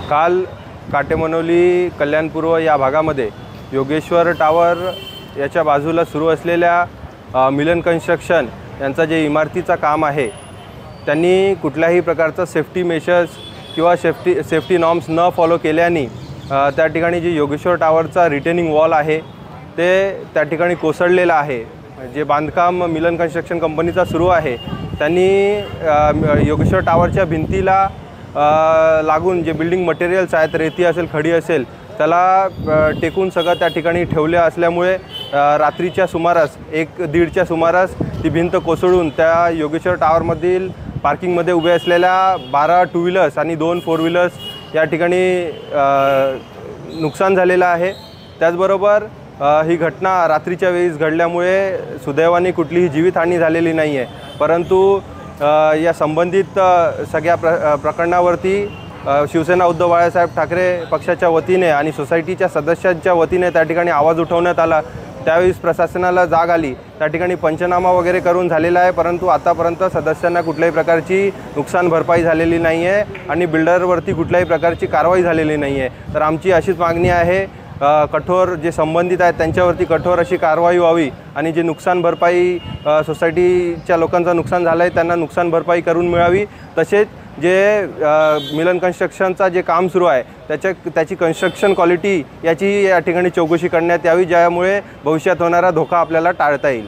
काल काटेमनोली कल्याणपूर्व या भागामध्ये योगेश्वर टावर याच्या बाजूला सुरू असलेल्या मिलन कन्स्ट्रक्शन यांचा जे इमारतीचा काम आहे, त्यांनी कुठल्याही प्रकारचा सेफ्टी मेजर्स किंवा सेफ्टी नॉर्म्स न फॉलो केल्याने त्या ठिकाणी जे योगेश्वर टावरचा रिटेनिंग वॉल आहे ते त्या ठिकाणी कोसळलेला आहे। जे बांधकाम मिलन कन्स्ट्रक्शन कंपनीचा सुरू आहे त्यांनी योगेश्वर टावरच्या भिंतीला लागून जे बिल्डिंग मटेरियल्स आहेत, रेती असेल, खडी असेल, त्याला टेकून सगळं त्या ठिकाणी ठेवले असल्यामुळे रात्रीच्या सुमारास 1-1:30च्या सुमारास ती भिंत कोसळून त्या योगेश्वर टावरमधील पार्किंगमध्ये उभे असलेल्या 12 टू व्हीलर्स आणि 2 फोर व्हीलर्स या ठिकाणी नुकसान झालेलं आहे। त्याचबरोबर ही घटना रात्रीच्या वेळेस घडल्यामुळे सुदैवाने कुठलीही जीवितहानी झालेली नाही आहे, परंतु या संबंधित सगळ्या प्रकरणावरती शिवसेना उद्धव बाळासाहेब ठाकरे पक्षाच्या वतीने आणि सोसायटीच्या सदस्यांच्या वतीने त्या ठिकाणी आवाज उठवण्यात आला। त्यावेळेस प्रशासनाला जाग आली, त्या ठिकाणी पंचनामा वगैरे करून झालेला आहे, परंतु आतापर्यंत सदस्यांना कुठल्याही प्रकारची नुकसान भरपाई झालेली नाही आहे आणि बिल्डरवरती कुठल्याही प्रकारची कारवाई झालेली नाही आहे। तर आमची अशीच मागणी आहे, कठोर जे संबंधित आहेत त्यांच्यावरती कठोर अशी कारवाई व्हावी आणि जे नुकसान भरपाई सोसायटीच्या लोकांचं नुकसान झालं आहे त्यांना नुकसान भरपाई करून मिळावी। तसेच जे मिलन कन्स्ट्रक्शनचा जे काम सुरू आहे त्याची कन्स्ट्रक्शन क्वालिटी याची या ठिकाणी चौकशी करण्यात यावी, ज्यामुळे भविष्यात होणारा धोका आपल्याला टाळता येईल।